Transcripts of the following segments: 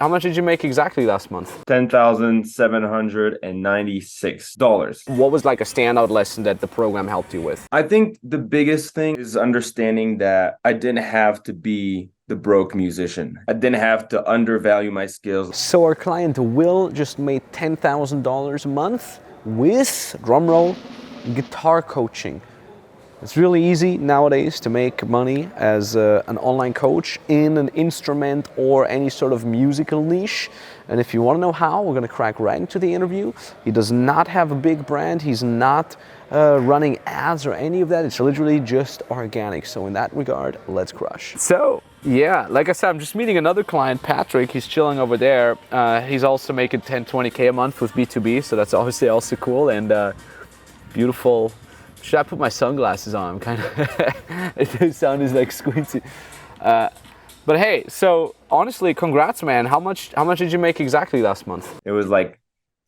How much did you make exactly last month? $10,796. What was like a standout lesson that the program helped you with? I think the biggest thing is understanding that I didn't have to be the broke musician. I didn't have to undervalue my skills. So our client Will just made $10,000 a month with, drumroll, guitar coaching. It's really easy nowadays to make money as an online coach in an instrument or any sort of musical niche. And if you want to know how, we're going to crack right into the interview. He does not have a big brand. He's not running ads or any of that. It's literally just organic. So in that regard, let's crush. So yeah, like I said, I'm just meeting another client, Patrick. He's chilling over there. He's also making 10, 20K a month with B2B. So that's obviously also cool and beautiful. Should I put my sunglasses on? I'm kind of, it sounds like squinty. But hey, so honestly, congrats, man. How much did you make exactly last month? It was like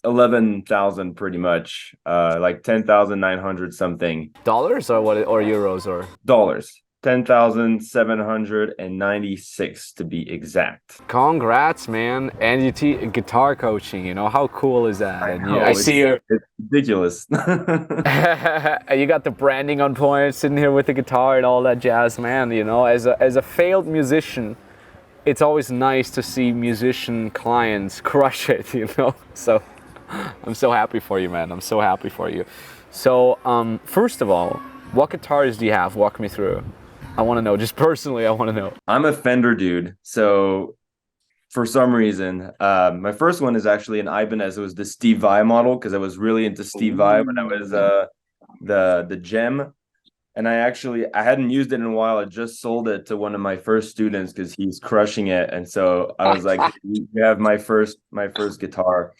11,000 pretty much, like 10,900 something. Dollars or what? Or euros or Dollars. 10,796 to be exact. Congrats, man. And you teach guitar coaching, you know, how cool is that? I see it's ridiculous. You got the branding on point, sitting here with the guitar and all that jazz, man. You know, as a failed musician, it's always nice to see musician clients crush it, you know. So I'm so happy for you, man. I'm so happy for you. So first of all, what guitars do you have? Walk me through. I want to know, just personally, I want to know. I'm a Fender dude. So for some reason, my first one is actually an Ibanez. It was the Steve Vai model because I was really into Steve Vai when I was the Gem. And I hadn't used it in a while. I just sold it to one of my first students because he's crushing it. And so I was like, you have my first guitar.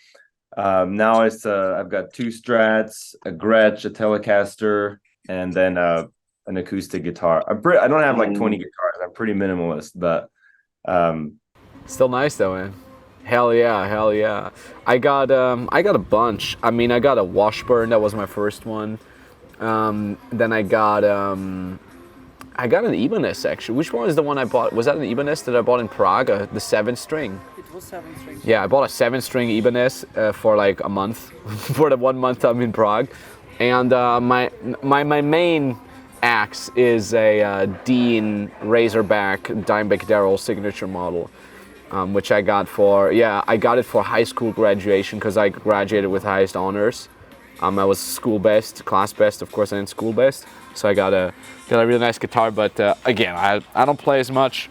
Now I've got two Strats, a Gretsch, a Telecaster, and then an acoustic guitar. I don't have like 20 guitars. I'm pretty minimalist, but still nice though, man. Hell yeah. I got a bunch. I mean, I got a Washburn. That was my first one. Then I got an Ibanez actually. Which one is the one I bought? Was that an Ibanez that I bought in Prague? The 7-string. It was 7-string. Yeah, I bought a 7-string Ibanez for like a month, for the 1 month I'm in Prague, and my main axe is a Dean Razorback Dimebag Darrell signature model, which I got it for high school graduation because I graduated with highest honors. I was school best, class best, of course, and school best. So I got a really nice guitar, but again, I don't play as much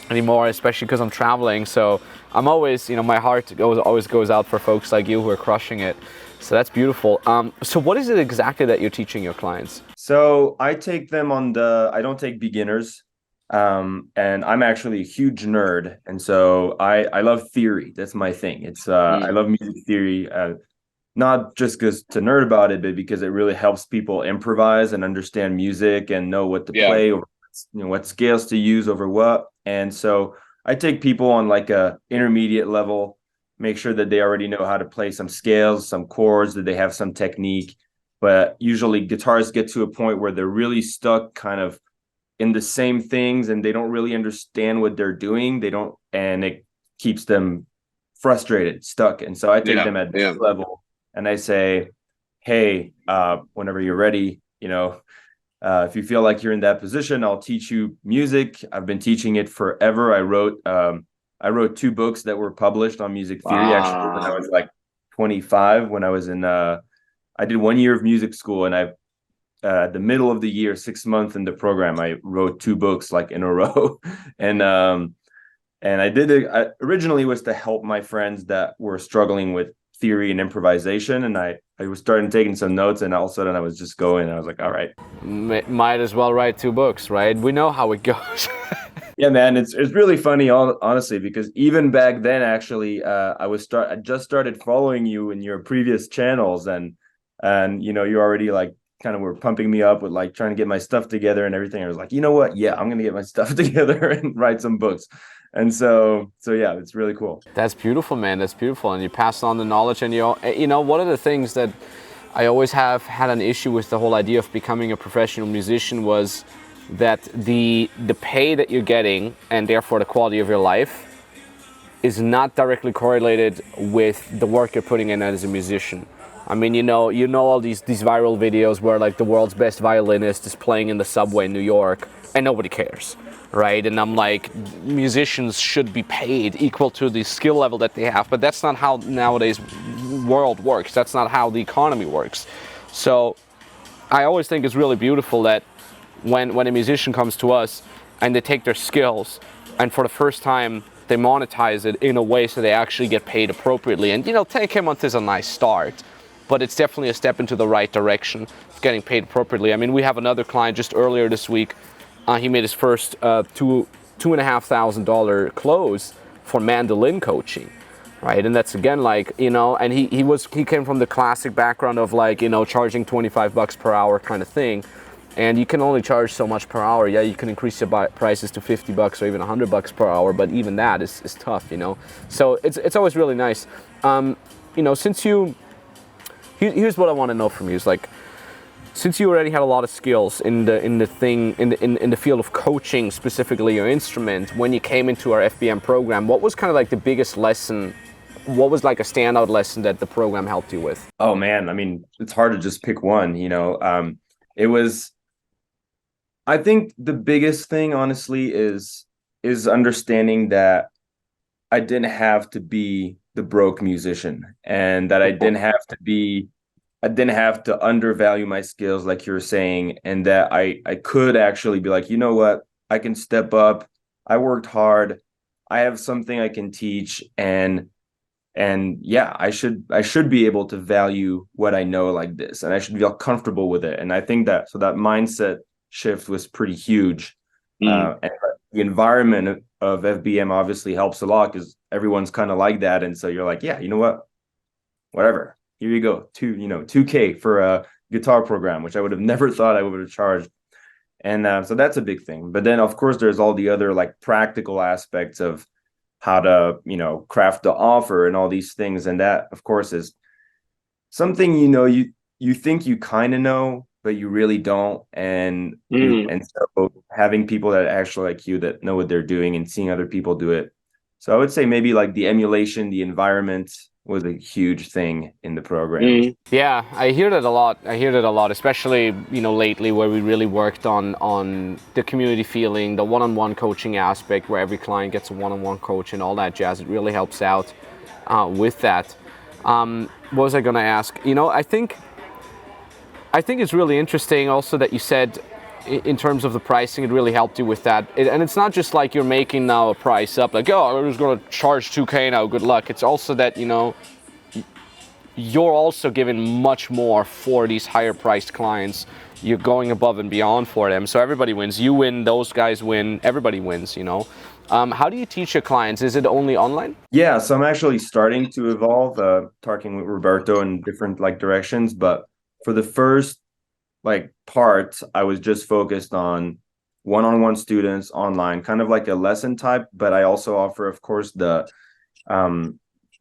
anymore, especially because I'm traveling. So I'm always, my heart always goes out for folks like you who are crushing it. So that's beautiful. So what is it exactly that you're teaching your clients? So I take them I don't take beginners. And I'm actually a huge nerd. And so I love theory. That's my thing. I love music theory, not just because to nerd about it, but because it really helps people improvise and understand music and know what to play over, what scales to use over what. And so I take people on like a intermediate level, make sure that they already know how to play some scales, some chords, that they have some technique. But usually guitars get to a point where they're really stuck kind of in the same things and they don't really understand what they're doing. And it keeps them frustrated, stuck. And so I take them at this level and I say, hey, whenever you're ready, if you feel like you're in that position, I'll teach you music. I've been teaching it forever. I wrote 2 books that were published on music theory actually when I was like 25. When I was I did 1 year of music school, and the middle of the year, 6 months in the program, I wrote 2 books like in a row. And I did it. Originally was to help my friends that were struggling with theory and improvisation, and I was starting taking some notes, and all of a sudden I was just going. I was like, all right, might as well write 2 books, right? We know how it goes. Yeah, man, it's really funny, honestly, because even back then, actually, I just started following you in your previous channels, and you already like kind of were pumping me up with like trying to get my stuff together and everything. I was like, you know what? Yeah, I'm gonna get my stuff together and write some books. And so yeah, it's really cool. That's beautiful, man. That's beautiful. And you pass on the knowledge. And one of the things that I always have had an issue with the whole idea of becoming a professional musician was that the pay that you're getting and therefore the quality of your life is not directly correlated with the work you're putting in as a musician. I mean, you know all these viral videos where like the world's best violinist is playing in the subway in New York and nobody cares, right? And I'm like, musicians should be paid equal to the skill level that they have, but that's not how nowadays world works. That's not how the economy works. So I always think it's really beautiful that when a musician comes to us and they take their skills and for the first time they monetize it in a way so they actually get paid appropriately. And 10K a month is a nice start, but it's definitely a step into the right direction of getting paid appropriately. I mean, we have another client just earlier this week. He made his first $2,500 close for mandolin coaching, right? And that's again like, and he came from the classic background of like, charging $25 per hour kind of thing. And you can only charge so much per hour. Yeah, you can increase your prices to $50 or even $100 per hour, but even that is tough, So it's always really nice. Here's what I want to know from you is like, since you already had a lot of skills in the field of coaching, specifically your instrument, when you came into our FBM program, what was kind of like the biggest lesson? What was like a standout lesson that the program helped you with? Oh man, I mean, it's hard to just pick one, it was, I think the biggest thing honestly is understanding that I didn't have to be the broke musician, and that I didn't have to undervalue my skills like you're saying, and that I could actually be like, you know what, I can step up. I worked hard. I have something I can teach, and yeah, I should be able to value what I know like this, and I should feel comfortable with it. And I think that that mindset shift was pretty huge. And the environment of FBM obviously helps a lot because everyone's kind of like that, and so you're like, yeah, you know what, whatever. Here you go, $2K for a guitar program, which I would have never thought I would have charged. And so that's a big thing. But then, of course, there's all the other like practical aspects of how to, craft the offer and all these things. And that, of course, is something, you think you kind of know, but you really don't. And so having people that actually like you that know what they're doing and seeing other people do it. So I would say maybe like the emulation, the environment was a huge thing in the program. Yeah, I hear that a lot. Especially, lately where we really worked on the community feeling, the one-on-one coaching aspect where every client gets a one-on-one coach and all that jazz. It really helps out with that. What was I going to ask? I think it's really interesting also that you said in terms of the pricing, it really helped you with that. And it's not just like you're making now a price up, like, oh, I'm just going to charge 2K now, good luck. It's also that, you're also giving much more for these higher priced clients. You're going above and beyond for them. So everybody wins. You win, those guys win, everybody wins, How do you teach your clients? Is it only online? Yeah, so I'm actually starting to evolve, talking with Roberto in different like directions. But for the first part, I was just focused on one-on-one students online, kind of like a lesson type, but I also offer, of course, the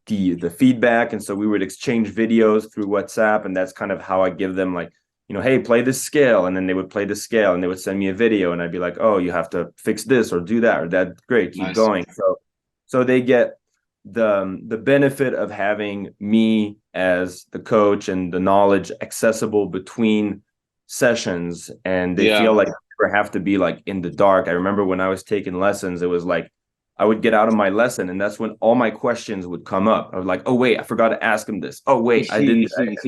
feedback. And so we would exchange videos through WhatsApp, and that's kind of how I give them like, hey, play this scale. And then they would play the scale and they would send me a video, and I'd be like, oh, you have to fix this or do that or that. Great, keep going. So they get the benefit of having me as the coach and the knowledge accessible between sessions, and they feel like they never have to be like in the dark. I remember when I was taking lessons, it was like I would get out of my lesson, and that's when all my questions would come up. I was like, oh wait, I forgot to ask him this. Oh wait, I didn't. And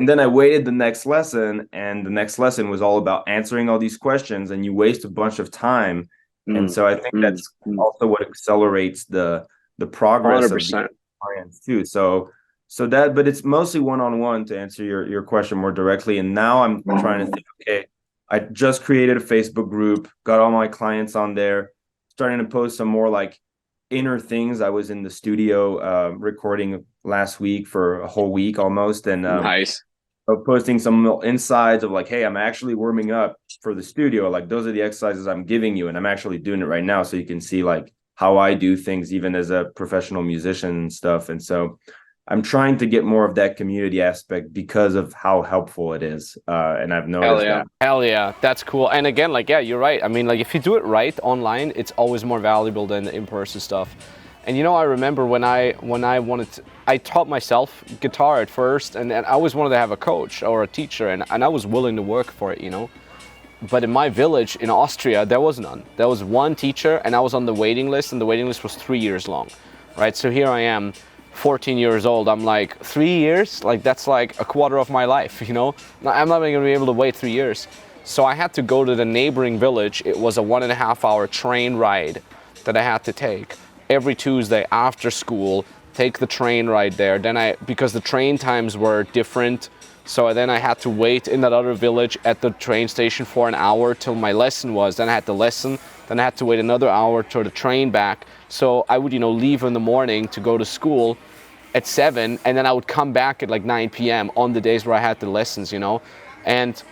then I waited the next lesson, and the next lesson was all about answering all these questions, and you waste a bunch of time. And so I think that's also what accelerates the progress 100%. Of the clients too. So that, but it's mostly one-on-one to answer your question more directly. And now I'm trying to think, okay, I just created a Facebook group, got all my clients on there, starting to post some more like inner things. I was in the studio recording last week for a whole week almost. And nice. Posting some little insides of like, hey, I'm actually warming up for the studio. Like those are the exercises I'm giving you, and I'm actually doing it right now. So you can see like how I do things even as a professional musician and stuff. And so I'm trying to get more of that community aspect because of how helpful it is. And I've noticed that. Hell yeah, that's cool. And again, like, yeah, you're right. I mean, like, if you do it right online, it's always more valuable than the in-person stuff. And you know, I remember when I wanted to, I taught myself guitar at first, and I always wanted to have a coach or a teacher, and I was willing to work for it, you know. But in my village in Austria, there was none. There was one teacher, and I was on the waiting list, and the waiting list was 3 years long, right? So here I am, 14 years old. I'm like, 3 years? Like, that's like a quarter of my life, you know? I'm not even gonna be able to wait 3 years. So I had to go to the neighboring village. It was a 1.5 hour train ride that I had to take every Tuesday after school, take the train ride there. Then because the train times were different, so then I had to wait in that other village at the train station for an hour till my lesson was. Then I had the lesson. Then I had to wait another hour for the train back. So I would, you know, leave in the morning to go to school at 7, and then I would come back at like 9 p.m. on the days where I had the lessons, you know. And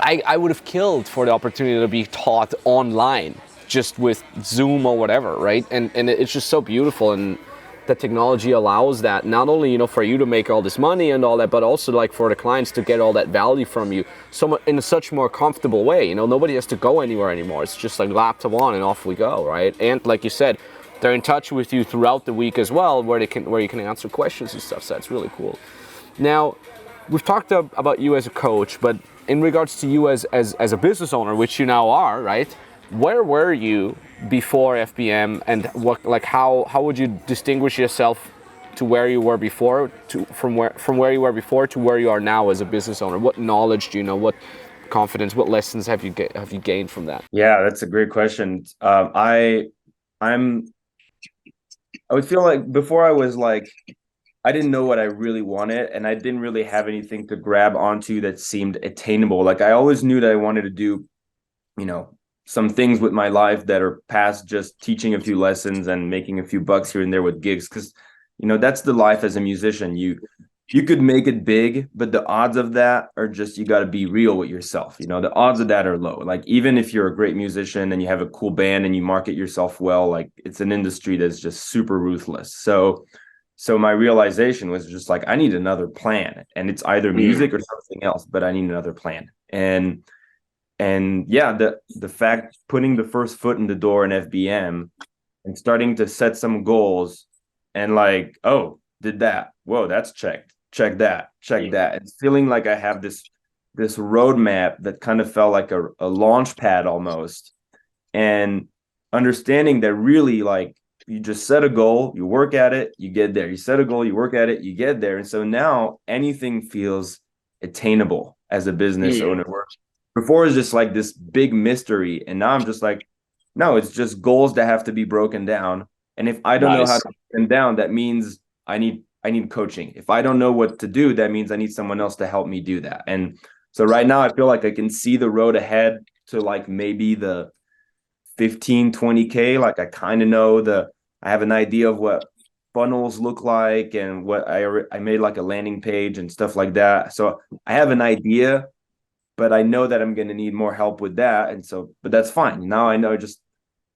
I would have killed for the opportunity to be taught online, just with Zoom or whatever, right? And it's just so beautiful, and the technology allows that, not only, you know, for you to make all this money and all that, but also like for the clients to get all that value from you in a such more comfortable way. You know, nobody has to go anywhere anymore. It's just like laptop on and off we go, right? And like you said, they're in touch with you throughout the week as well, where you can answer questions and stuff. So that's really cool. Now, we've talked about you as a coach, but in regards to you as a business owner, which you now are, right? Where were you before FBM, and what, like, how would you distinguish yourself to where you were before, from where you were before to where you are now as a business owner? What knowledge do you know? What confidence? What lessons have you gained from that? Yeah, that's a great question. I would feel like before I was like, I didn't know what I really wanted, and I didn't really have anything to grab onto that seemed attainable. Like, I always knew that I wanted to do, you know, some things with my life that are past just teaching a few lessons and making a few bucks here and there with gigs. Because, you know, that's the life as a musician. You could make it big, but the odds of that are just, you got to be real with yourself. You know, the odds of that are low. Like, even if you're a great musician and you have a cool band and you market yourself well, like, it's an industry that's just super ruthless. So my realization was just like, I need another plan, and it's either music or something else, but I need another plan. And yeah, the fact, putting the first foot in the door in FBM and starting to set some goals, and like, oh, did that. Whoa, that's checked. Check that. Check that. And feeling like I have this roadmap that kind of felt like a launch pad almost. And understanding that really, like, you just set a goal, you work at it, you get there. You set a goal, you work at it, you get there. And so now anything feels attainable as a business owner. Before, it's just like this big mystery, and now I'm just like, no, it's just goals that have to be broken down. And if I don't know how to break them down, that means I need coaching. If I don't know what to do, that means I need someone else to help me do that. And so right now I feel like I can see the road ahead to like maybe the 15-20K. Like, I kind of know I have an idea of what funnels look like, and what I made like a landing page and stuff like that. So I have an idea, but I know that I'm going to need more help with that. And so, but that's fine. Now I know, just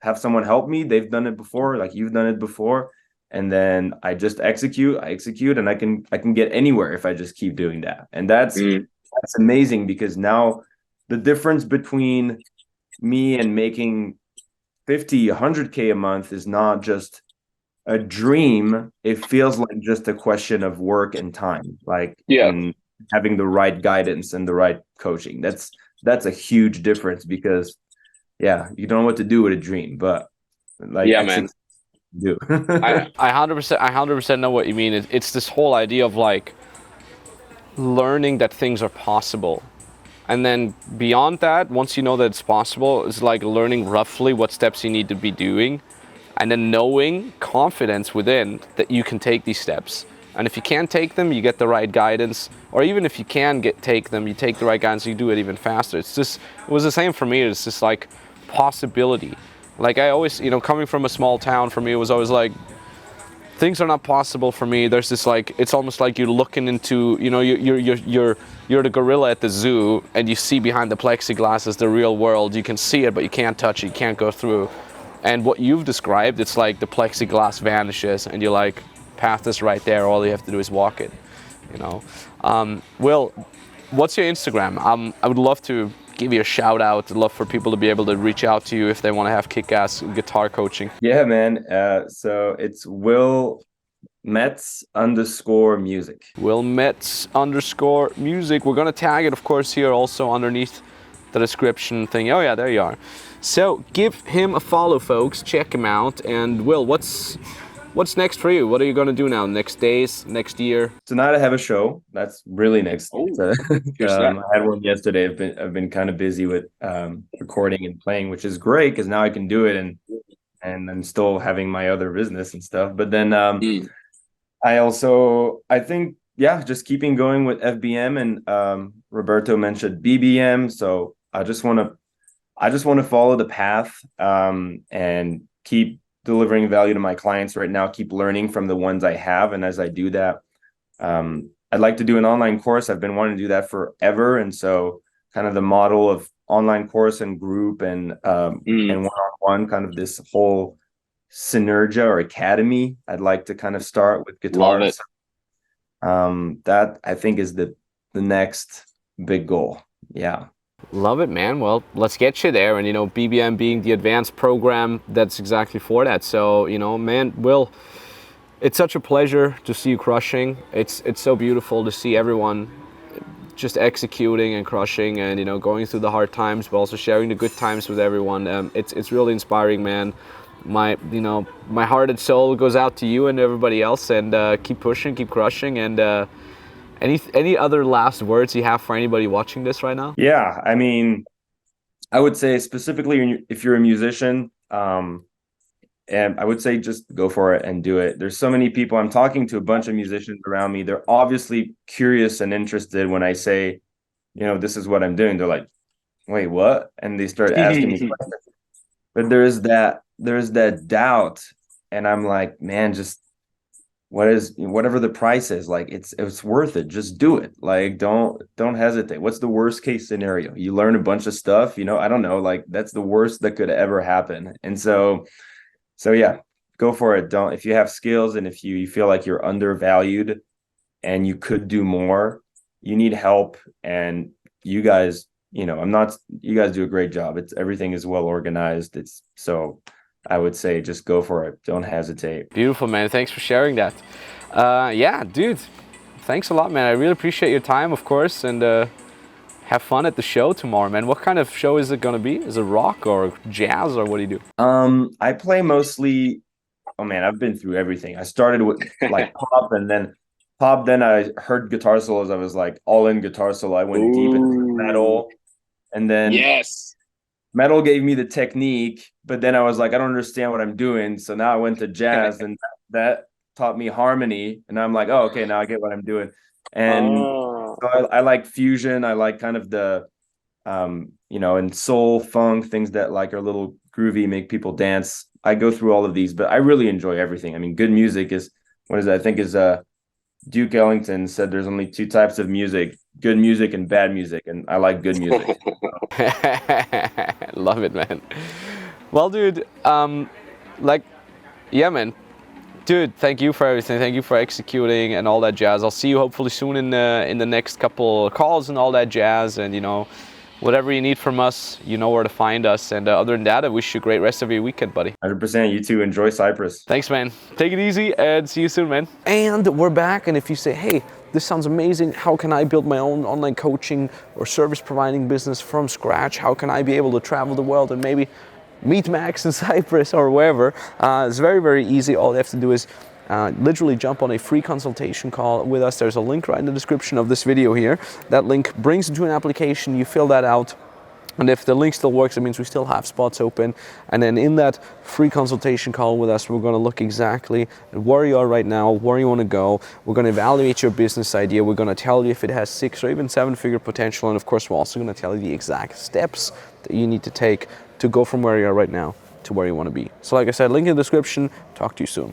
have someone help me. They've done it before, like you've done it before. And then I just execute, and I can get anywhere if I just keep doing that. And that's amazing, because now the difference between me and making 50, 100K a month is not just a dream. It feels like just a question of work and time, like, and having the right guidance and the right coaching. That's a huge difference, because you don't know what to do with a dream, but like, man, do. I 100% know what you mean. It's this whole idea of like learning that things are possible. And then beyond that, once you know that it's possible, it's like learning roughly what steps you need to be doing, and then knowing, confidence within, that you can take these steps. And if you can't take them, you get the right guidance. Or even if you can take them, you take the right guidance, you do it even faster. It was the same for me. It's just like possibility. Like, I always, you know, coming from a small town, for me, it was always like, things are not possible for me. There's this, like, it's almost like you're looking into, you know, you're the gorilla at the zoo, and you see behind the plexiglass is the real world. You can see it, but you can't touch it, you can't go through. And what you've described, it's like the plexiglass vanishes, and you're like, path is right there. All you have to do is walk it, you know. Will, what's your Instagram? I would love to give you a shout out. I'd love for people to be able to reach out to you if they want to have kick-ass guitar coaching. Yeah, man. So it's Will Metz _music. Will Metz _music. We're gonna tag it, of course, here also underneath the description thing. Oh yeah, there you are. So give him a follow, folks. Check him out. And Will, what's next for you? What are you gonna do now? Next days, next year? Tonight I have a show. That's really next. Oh, I had one yesterday. I've been kind of busy with recording and playing, which is great because now I can do it and I'm still having my other business and stuff. But then I think just keeping going with FBM, and Roberto mentioned BBM. So I just want to follow the path and keep delivering value to my clients right now, keep learning from the ones I have. And as I do that, I'd like to do an online course. I've been wanting to do that forever. And so kind of the model of online course and group and one-on-one, kind of this whole synergia or academy. I'd like to kind of start with guitars. That I think is the next big goal. Yeah. Love it, man. Well, let's get you there. And, you know, BBM being the advanced program, that's exactly for that. So, you know, man, Will, it's such a pleasure to see you crushing. It's so beautiful to see everyone just executing and crushing and, you know, going through the hard times, but also sharing the good times with everyone. It's really inspiring, man. My heart and soul goes out to you and everybody else, and keep pushing, keep crushing. And any other last words you have for anybody watching this right now? Yeah, I mean, I would say specifically if you're a musician, and I would say just go for it and do it. There's so many people. I'm talking to a bunch of musicians around me. They're obviously curious and interested when I say, you know, this is what I'm doing. They're like, wait, what? And they start asking me questions. But there's that doubt. And I'm like, man, just whatever the price is, like it's worth it. Just do it. Like, don't hesitate. What's the worst case scenario? You learn a bunch of stuff, you know, I don't know, like that's the worst that could ever happen. And so yeah, go for it. If you have skills and if you feel like you're undervalued and you could do more, you need help. And you guys, you know, you guys do a great job. Everything is well organized. So I would say just go for it. Don't hesitate. Beautiful, man. Thanks for sharing that. Yeah, dude, thanks a lot, man. I really appreciate your time, of course, and have fun at the show tomorrow, man. What kind of show is it going to be? Is it rock or jazz, or what do you do? I play mostly, oh man, I've been through everything. I started with like pop, then I heard guitar solos. I was like all in guitar solo. I went deep into metal, and then metal gave me the technique, but then I was like, I don't understand what I'm doing. So now I went to jazz, and that taught me harmony. And I'm like, oh, okay, now I get what I'm doing. And so I like fusion. I like kind of the, you know, and soul, funk, things that like are a little groovy, make people dance. I go through all of these, but I really enjoy everything. I mean, good music is, I think Duke Ellington said there's only two types of music, good music and bad music. And I like good music. Love it, man. Well, dude, yeah, man. Dude, thank you for everything. Thank you for executing and all that jazz. I'll see you hopefully soon in the next couple calls and all that jazz. And, you know, whatever you need from us, you know where to find us. And other than that, I wish you a great rest of your weekend, buddy. 100%. You too. Enjoy Cyprus. Thanks, man. Take it easy and see you soon, man. And we're back. And if you say, hey, this sounds amazing. How can I build my own online coaching or service providing business from scratch? How can I be able to travel the world and maybe meet Max in Cyprus or wherever? It's very, very easy. All you have to do is literally jump on a free consultation call with us. There's a link right in the description of this video here. That link brings you to an application. You fill that out. And if the link still works, it means we still have spots open. And then in that free consultation call with us, we're going to look exactly at where you are right now, where you want to go. We're going to evaluate your business idea. We're going to tell you if it has 6 or even 7-figure potential. And of course, we're also going to tell you the exact steps that you need to take to go from where you are right now to where you want to be. So like I said, link in the description. Talk to you soon.